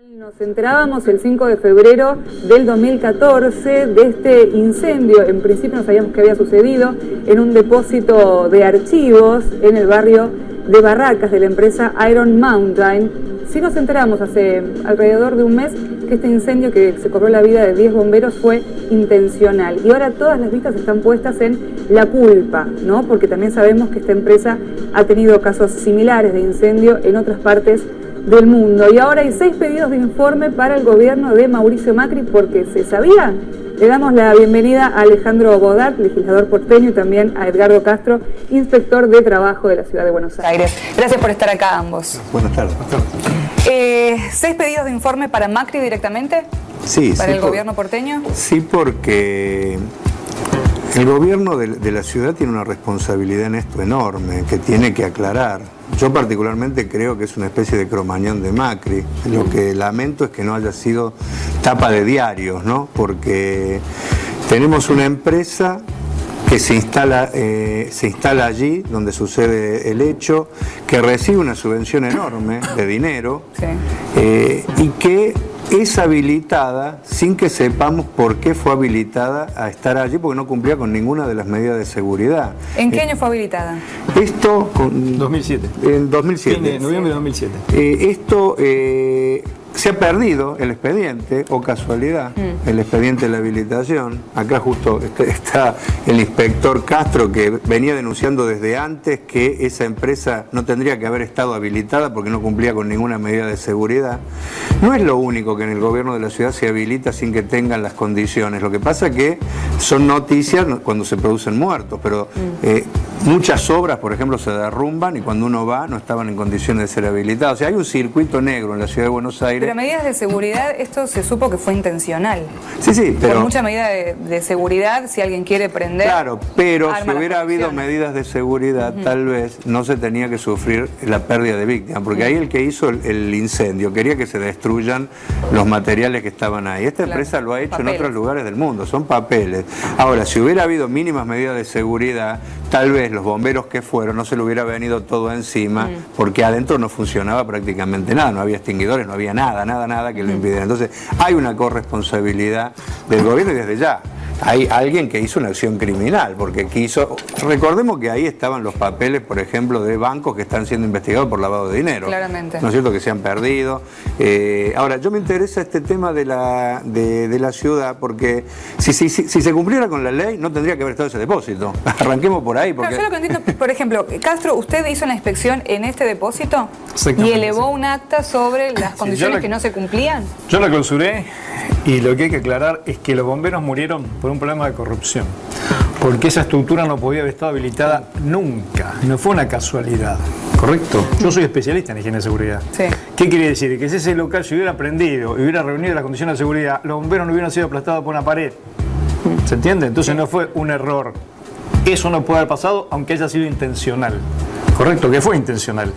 Nos enterábamos el 5 de febrero del 2014 de este incendio. En principio no sabíamos qué había sucedido en un depósito de archivos en el barrio de Barracas de la empresa Iron Mountain. Sí nos enteramos hace alrededor de un mes que este incendio que se cobró la vida de 10 bomberos fue intencional. Y ahora todas las vistas están puestas en la culpa, ¿no? Porque también sabemos que esta empresa ha tenido casos similares de incendio en otras partes del mundo. Y ahora hay 6 pedidos de informe para el gobierno de Mauricio Macri porque se sabía. Le damos la bienvenida a Alejandro Bodart, legislador porteño, y también a Edgardo Castro, inspector de trabajo de la Ciudad de Buenos Aires. Gracias por estar acá ambos. Buenas tardes. 6 pedidos de informe para Macri directamente. Sí, para el gobierno porteño. Sí, porque el gobierno de la ciudad tiene una responsabilidad en esto enorme que tiene que aclarar. Yo particularmente creo que es una especie de cromañón de Macri. Lo que lamento es que no haya sido tapa de diarios, ¿no? Porque tenemos una empresa que se instala allí donde sucede el hecho, que recibe una subvención enorme de dinero, sí, y que es habilitada sin que sepamos por qué fue habilitada a estar allí, porque no cumplía con ninguna de las medidas de seguridad. ¿En qué año fue habilitada? Esto con 2007. En 2007. Fin de noviembre de 2007. Esto se ha perdido el expediente, o casualidad, el expediente de la habilitación. Acá justo está el inspector Castro, que venía denunciando desde antes que esa empresa no tendría que haber estado habilitada porque no cumplía con ninguna medida de seguridad. No es lo único que en el gobierno de la ciudad se habilita sin que tengan las condiciones. Lo que pasa es que son noticias cuando se producen muertos, pero muchas obras, por ejemplo, se derrumban y cuando uno va no estaban en condiciones de ser habilitadas. O sea, hay un circuito negro en la ciudad de Buenos Aires. Pero medidas de seguridad, esto se supo que fue intencional. Sí, sí, pero... Por mucha medida de seguridad, si alguien quiere prender... Claro, pero si hubiera habido medidas de seguridad, tal vez no se tenía que sufrir la pérdida de víctimas, porque ahí el que hizo el incendio quería que se destruyan los materiales que estaban ahí. Esta empresa lo ha hecho en otros lugares del mundo, son papeles. Ahora, si hubiera habido mínimas medidas de seguridad, tal vez los bomberos que fueron no se le hubiera venido todo encima, porque adentro no funcionaba prácticamente nada, no había extinguidores, no había nada que lo impidiera. Entonces, hay una corresponsabilidad del gobierno y desde ya. Hay alguien que hizo una acción criminal, porque quiso... Recordemos que ahí estaban los papeles, por ejemplo, de bancos que están siendo investigados por lavado de dinero. Claramente. ¿No es cierto? Que se han perdido. Ahora, yo me interesa este tema de la ciudad, porque si se cumpliera con la ley, no tendría que haber estado ese depósito. Arranquemos por ahí. Porque... Claro, yo lo que entiendo, por ejemplo, Castro, ¿usted hizo una inspección en este depósito y elevó un acta sobre las condiciones que no se cumplían? Yo la clausuré y lo que hay que aclarar es que los bomberos murieron por un problema de corrupción, porque esa estructura no podía haber estado habilitada nunca, no fue una casualidad, ¿correcto? Yo soy especialista en higiene de seguridad. Sí. ¿Qué quiere decir? Que si ese local se hubiera prendido y hubiera reunido las condiciones de seguridad, los bomberos no hubieran sido aplastados por una pared. ¿Se entiende? Entonces no fue un error. Eso no puede haber pasado aunque haya sido intencional. Correcto, que fue intencional.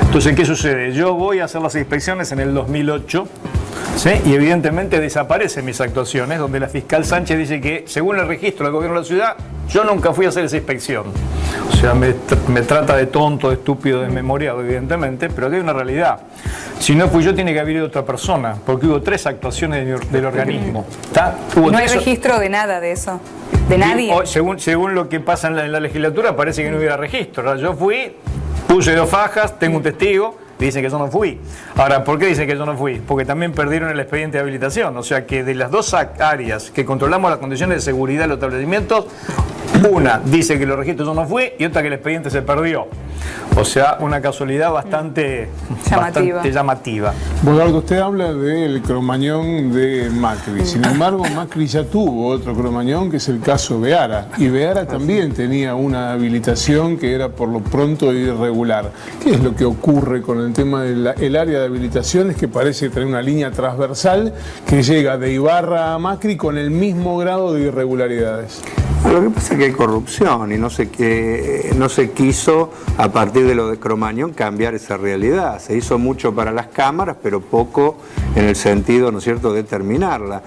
Entonces, ¿qué sucede? Yo voy a hacer las inspecciones en el 2008, ¿sí? Y evidentemente desaparecen mis actuaciones, donde la fiscal Sánchez dice que, según el registro del gobierno de la ciudad, yo nunca fui a hacer esa inspección. O sea, me trata de tonto, de estúpido, desmemoriado, evidentemente, pero aquí hay una realidad. Si no fui yo, tiene que haber ido otra persona, porque hubo 3 actuaciones del organismo. No hay registro de nada de eso. ¿De nadie? Según lo que pasa en la legislatura, parece que no hubiera registro. Yo fui, puse 2 fajas, tengo un testigo, dicen que yo no fui. Ahora, ¿por qué dicen que yo no fui? Porque también perdieron el expediente de habilitación. O sea que de las 2 áreas que controlamos las condiciones de seguridad de los establecimientos, una dice que los registros yo no fui y otra que el expediente se perdió. O sea, una casualidad bastante llamativa. Bodardo, usted habla del cromañón de Macri. Sin embargo, Macri ya tuvo otro cromañón, que es el caso Beara. Y Beara también tenía una habilitación que era por lo pronto irregular. ¿Qué es lo que ocurre con el tema del área de habilitaciones, que parece tener una línea transversal que llega de Ibarra a Macri con el mismo grado de irregularidades? Lo que pasa es que hay corrupción y no se quiso, a partir de lo de Cromañón, cambiar esa realidad. Se hizo mucho para las cámaras, pero poco en el sentido, ¿no es cierto?, de terminarla.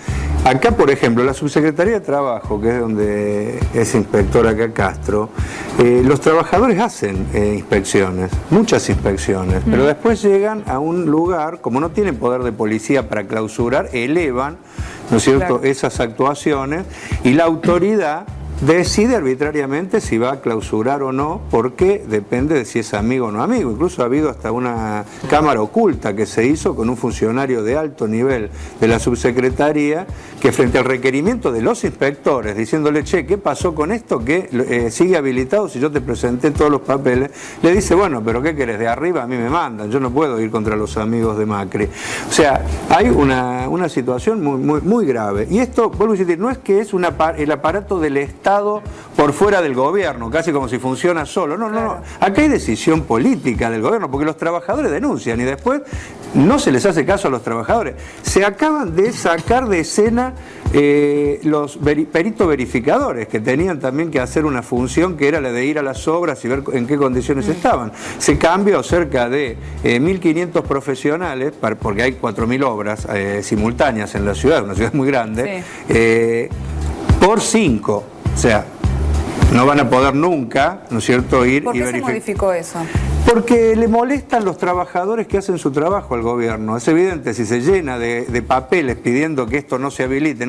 Acá, por ejemplo, la Subsecretaría de Trabajo, que es donde es inspector acá Castro, los trabajadores hacen inspecciones, muchas inspecciones, pero después llegan a un lugar, como no tienen poder de policía para clausurar, elevan, ¿no es cierto?, claro, esas actuaciones, y la autoridad decide arbitrariamente si va a clausurar o no, porque depende de si es amigo o no amigo. Incluso ha habido hasta una cámara oculta que se hizo con un funcionario de alto nivel de la subsecretaría, que frente al requerimiento de los inspectores, diciéndole, che, ¿qué pasó con esto que sigue habilitado si yo te presenté todos los papeles? Le dice, bueno, pero ¿qué querés? De arriba a mí me mandan, yo no puedo ir contra los amigos de Macri. O sea, hay una situación muy grave. Y esto, vuelvo a insistir, no es que es el aparato del Estado por fuera del gobierno, casi como si funciona solo. No. Acá hay decisión política del gobierno, porque los trabajadores denuncian y después no se les hace caso a los trabajadores. Se acaban de sacar de escena los peritos verificadores, que tenían también que hacer una función que era la de ir a las obras y ver en qué condiciones estaban. Se cambió cerca de 1.500 profesionales, porque hay 4.000 obras simultáneas en la ciudad, una ciudad muy grande, por 5. O sea, no van a poder nunca, ¿no es cierto?, ir y verificar. ¿Por qué se modificó eso? Porque le molestan los trabajadores que hacen su trabajo al gobierno. Es evidente, si se llena de papeles pidiendo que esto no se habilite,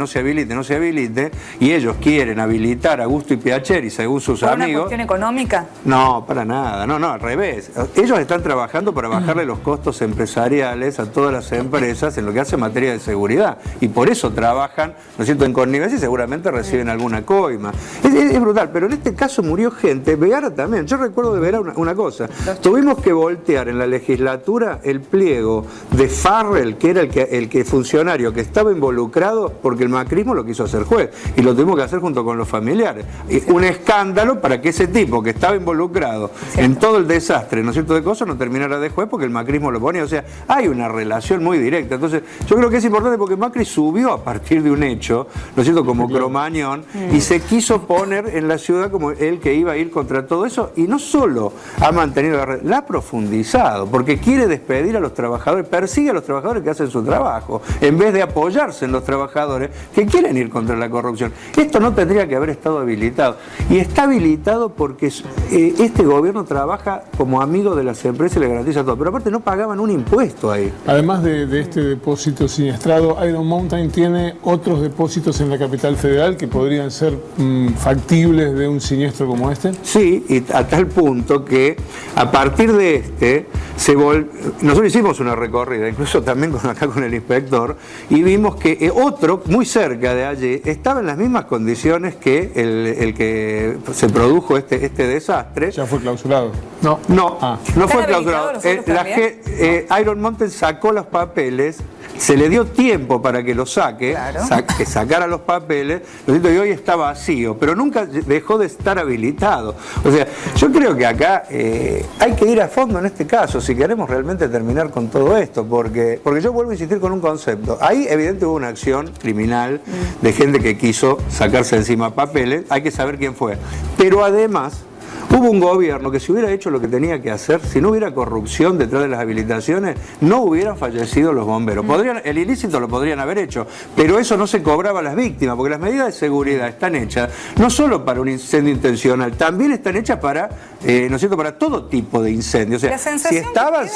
y ellos quieren habilitar a gusto y piacere y según sus amigos... ¿Por una cuestión económica? No, para nada, no, al revés. Ellos están trabajando para bajarle los costos empresariales a todas las empresas en lo que hace en materia de seguridad. Y por eso trabajan, ¿no es cierto?, en connivencia y seguramente reciben alguna coima. Es brutal, pero en este caso murió gente, Vergara también. Yo recuerdo de Vergara una cosa. Tuvimos que voltear en la legislatura el pliego de Farrell, que era el funcionario que estaba involucrado, porque el macrismo lo quiso hacer juez, y lo tuvimos que hacer junto con los familiares. Un escándalo para que ese tipo que estaba involucrado en todo el desastre, ¿no es cierto?, de cosas, no terminara de juez porque el macrismo lo ponía. O sea, hay una relación muy directa. Entonces, yo creo que es importante porque Macri subió a partir de un hecho, ¿no es cierto?, como Cromañón, y se quiso poner en la ciudad como el que iba a ir contra todo eso, y no solo ha mantenido la ha profundizado, porque quiere despedir a los trabajadores, persigue a los trabajadores que hacen su trabajo, en vez de apoyarse en los trabajadores que quieren ir contra la corrupción. Esto no tendría que haber estado habilitado, y está habilitado porque este gobierno trabaja como amigo de las empresas y le garantiza todo, pero aparte no pagaban un impuesto ahí. Además de este depósito siniestrado, Iron Mountain tiene otros depósitos en la capital federal que podrían ser factibles de un siniestro como este. Sí, y a tal punto que a partir de nosotros hicimos una recorrida, incluso también acá con el inspector, y vimos que otro, muy cerca de allí, estaba en las mismas condiciones que el que se produjo este desastre. ¿Ya fue clausurado? No fue clausurado. Iron Mountain sacó los papeles, se le dio tiempo para que lo saque, que sacara los papeles, y hoy está vacío, pero nunca dejó de estar habilitado. O sea, yo creo que acá hay que ir a fondo en este caso, si queremos realmente terminar con todo esto, porque yo vuelvo a insistir con un concepto. Ahí evidentemente hubo una acción criminal de gente que quiso sacarse encima papeles, hay que saber quién fue. Pero además hubo un gobierno que si hubiera hecho lo que tenía que hacer, si no hubiera corrupción detrás de las habilitaciones, no hubieran fallecido los bomberos. El ilícito lo podrían haber hecho, pero eso no se cobraba a las víctimas, porque las medidas de seguridad están hechas no solo para un incendio intencional, también están hechas para, ¿no es cierto?, para todo tipo de incendio. O sea, si estaban,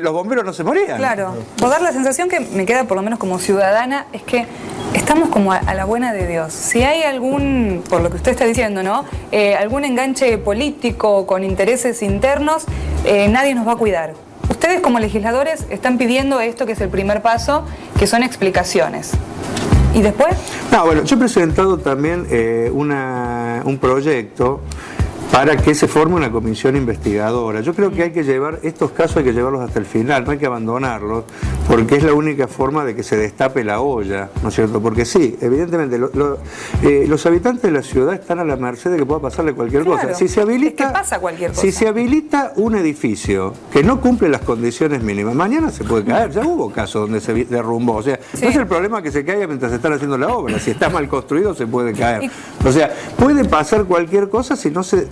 los bomberos no se morían. Claro, por dar la sensación que me queda, por lo menos como ciudadana, es que estamos como a la buena de Dios. Si hay algún, por lo que usted está diciendo, ¿no?, algún enganche político con intereses internos, nadie nos va a cuidar. Ustedes como legisladores están pidiendo esto, que es el primer paso, que son explicaciones. ¿Y después? Bueno, yo he presentado también un proyecto para que se forme una comisión investigadora. Yo creo que hay que llevar estos casos, hay que llevarlos hasta el final, no hay que abandonarlos, porque es la única forma de que se destape la olla, ¿no es cierto? Porque sí, evidentemente los habitantes de la ciudad están a la merced de que pueda pasarle cualquier cosa. Si se habilita, es que pasa cualquier cosa. Si se habilita un edificio que no cumple las condiciones mínimas, mañana se puede caer. Ya hubo casos donde se derrumbó. O sea, no es el problema que se caiga mientras se están haciendo la obra. Si está mal construido se puede caer. O sea, puede pasar cualquier cosa si no se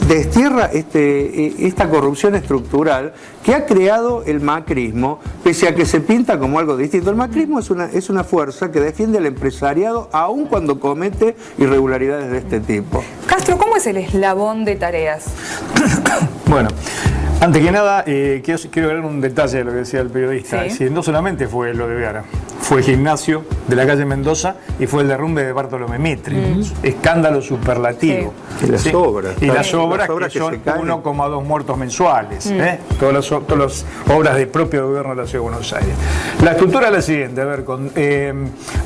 destierra esta corrupción estructural que ha creado el macrismo, pese a que se pinta como algo distinto. El macrismo es una fuerza que defiende al empresariado aun cuando comete irregularidades de este tipo. Castro, ¿cómo es el eslabón de tareas? Bueno, antes que nada, quiero agregar un detalle de lo que decía el periodista. Sí. Es decir, no solamente fue lo de Beara, fue el gimnasio de la calle Mendoza y fue el derrumbe de Bartolomé Mitre. Escándalo superlativo. Sí. Y las obras. Y las obras que son 1,2 muertos mensuales. Todas las obras del propio gobierno de la Ciudad de Buenos Aires. La estructura es la siguiente. A ver,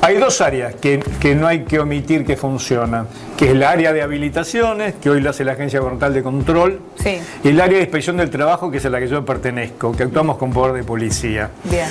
hay dos áreas que no hay que omitir que funcionan, que es el área de habilitaciones, que hoy lo hace la Agencia Gubernamental de Control, Sí. y el área de inspección del trabajo, que es a la que yo pertenezco, que actuamos con poder de policía. Bien.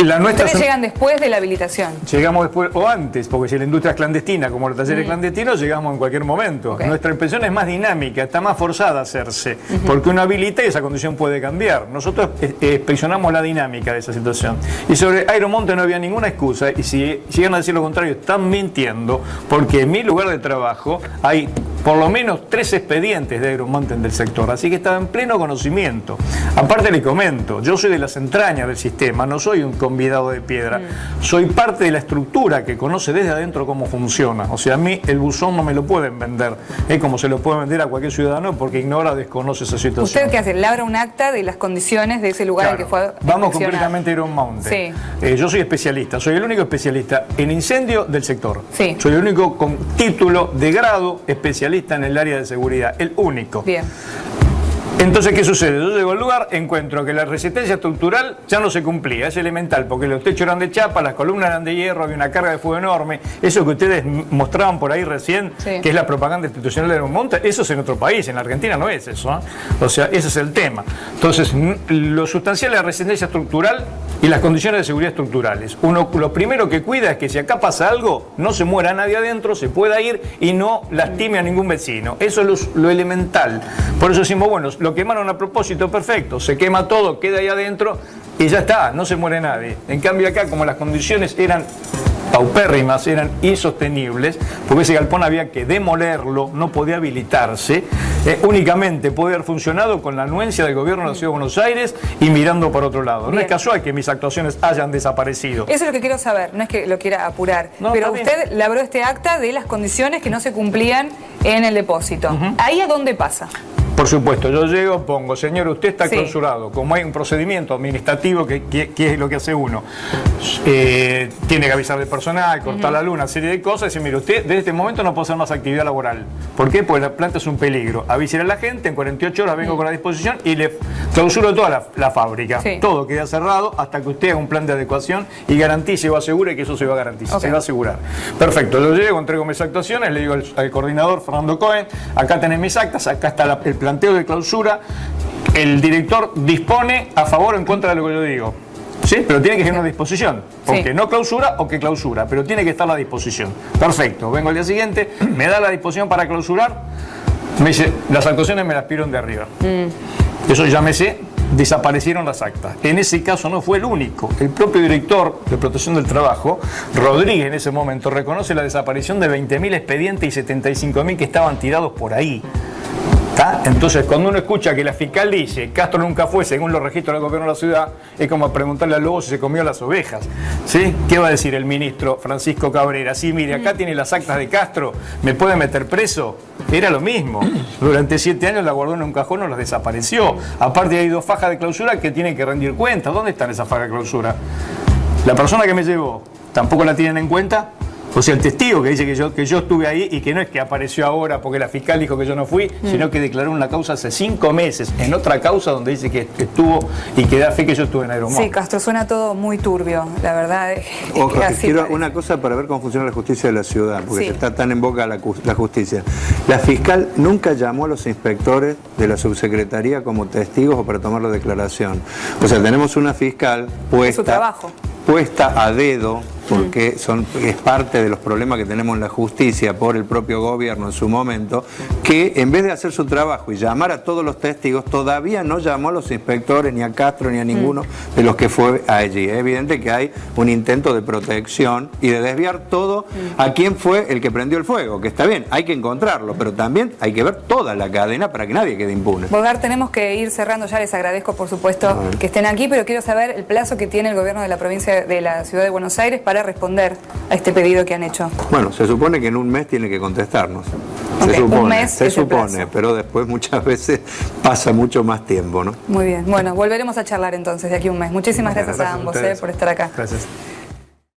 La nuestra Ustedes llegan después de la habilitación. Llegamos después o antes, porque si la industria es clandestina, como los talleres clandestinos, llegamos en cualquier momento. Okay. Nuestra inspección es más dinámica, está más forzada a hacerse, porque uno habilita y esa condición puede cambiar. Nosotros inspeccionamos la dinámica de esa situación. Y sobre Aeromonte no había ninguna excusa, y si llegan a decir lo contrario, están mintiendo, porque en mi lugar de trabajo hay por lo menos 3 expedientes de Aeromonte del sector, así que estaba en pleno conocimiento. Aparte le comento, yo soy de las entrañas del sistema, no soy un convidado de piedra, soy parte de la estructura que conoce desde adentro cómo funciona. O sea, a mí el buzón no me lo pueden vender, es como se lo puede vender a cualquier ciudadano porque ignora o desconoce esa situación. ¿Usted qué hace? ¿Labra un acta de las condiciones de ese lugar Claro. al que fue Vamos inspeccionado? completamente a Aeromonte. Sí. Yo soy especialista, soy el único especialista en incendio del sector. Sí. Soy el único con título de grado especialista en el área de seguridad, el único. Bien. Entonces, ¿qué sucede? Yo llego al lugar, encuentro que la resistencia estructural ya no se cumplía, es elemental, porque los techos eran de chapa, las columnas eran de hierro, había una carga de fuego enorme. Eso que ustedes mostraban por ahí recién, Sí. que es la propaganda institucional de Aeromonte, eso es en otro país, en la Argentina no es eso, ¿eh? O sea, ese es el tema. Entonces, lo sustancial es la resistencia estructural y las condiciones de seguridad estructurales. Uno lo primero que cuida es que si acá pasa algo, no se muera nadie adentro, se pueda ir y no lastime a ningún vecino. Eso es lo elemental. Por eso decimos, bueno, lo quemaron a propósito, perfecto, se quema todo, queda ahí adentro y ya está, no se muere nadie. En cambio acá, como las condiciones eran paupérrimas, eran insostenibles, porque ese galpón había que demolerlo, no podía habilitarse, únicamente podía haber funcionado con la anuencia del gobierno de la Ciudad de Buenos Aires y mirando por otro lado. No Bien. es casual que mis actuaciones hayan desaparecido. Eso es lo que quiero saber, no es que lo quiera apurar, No, pero está usted labró este acta de las condiciones que no se cumplían en el depósito. ¿Ahí a dónde pasa? Por supuesto, yo llego, pongo, señor, usted está Sí. clausurado. Como hay un procedimiento administrativo que es lo que hace uno, tiene que avisar del personal, cortar la luz, una serie de cosas, y decir, mire, usted desde este momento no puede hacer más actividad laboral. ¿Por qué? Porque la planta es un peligro. Avísele a la gente, en 48 horas vengo con la disposición y le clausuro toda la fábrica. Sí. Todo queda cerrado hasta que usted haga un plan de adecuación y garantice o asegure que eso se va a garantizar, Ok. se va a asegurar. Perfecto, yo llego, entrego mis actuaciones, le digo al coordinador Fernando Cohen, acá tenés mis actas, acá está el planteo de clausura, el director dispone a favor o en contra de lo que yo digo. ¿Sí? Pero tiene que ser una disposición, porque Sí. no clausura o que clausura, pero tiene que estar la disposición. Perfecto, vengo al día siguiente, me da la disposición para clausurar, me dice, las actuaciones me las pidieron de arriba. Eso llámese, desaparecieron las actas. En ese caso no fue el único. El propio director de Protección del Trabajo, Rodríguez, en ese momento reconoce la desaparición de 20.000 expedientes y 75.000 que estaban tirados por ahí. ¿Está? Entonces, cuando uno escucha que la fiscal dice Castro nunca fue, según los registros del gobierno de la ciudad, es como preguntarle al lobo si se comió las ovejas. ¿Sí? ¿Qué va a decir el ministro Francisco Cabrera? Sí, mire, acá tiene las actas de Castro, ¿me puede meter preso? Era lo mismo. Durante 7 años la guardó en un cajón, no las desapareció. Aparte hay 2 fajas de clausura que tienen que rendir cuentas. ¿Dónde están esas fajas de clausura? La persona que me llevó, ¿tampoco la tienen en cuenta? O sea, el testigo que dice que yo estuve ahí y que no es que apareció ahora porque la fiscal dijo que yo no fui, sino que declaró una causa hace 5 meses, en otra causa donde dice que estuvo y que da fe que yo estuve en Aeromonte. Sí, Castro, suena todo muy turbio, la verdad. Ojo, Así quiero parece. una cosa para ver cómo funciona la justicia de la ciudad, porque Sí. está tan en boca la justicia. La fiscal nunca llamó a los inspectores de la subsecretaría como testigos o para tomar la declaración. O sea, tenemos una fiscal Es su trabajo. puesta a dedo porque es parte de los problemas que tenemos en la justicia por el propio gobierno en su momento, que en vez de hacer su trabajo y llamar a todos los testigos, todavía no llamó a los inspectores, ni a Castro, ni a ninguno de los que fue allí. Es evidente que hay un intento de protección y de desviar todo a quién fue el que prendió el fuego, que está bien, hay que encontrarlo, pero también hay que ver toda la cadena para que nadie quede impune. Bolgar, tenemos que ir cerrando ya, les agradezco por supuesto que estén aquí, pero quiero saber el plazo que tiene el gobierno de la provincia de la Ciudad de Buenos Aires para responder a este pedido que han hecho. Bueno, se supone que en un mes tiene que contestarnos. Okay, se supone, pero después muchas veces pasa mucho más tiempo, ¿no? Muy bien, bueno, volveremos a charlar entonces de aquí a un mes. Muchísimas gracias a ambos por estar acá. Gracias.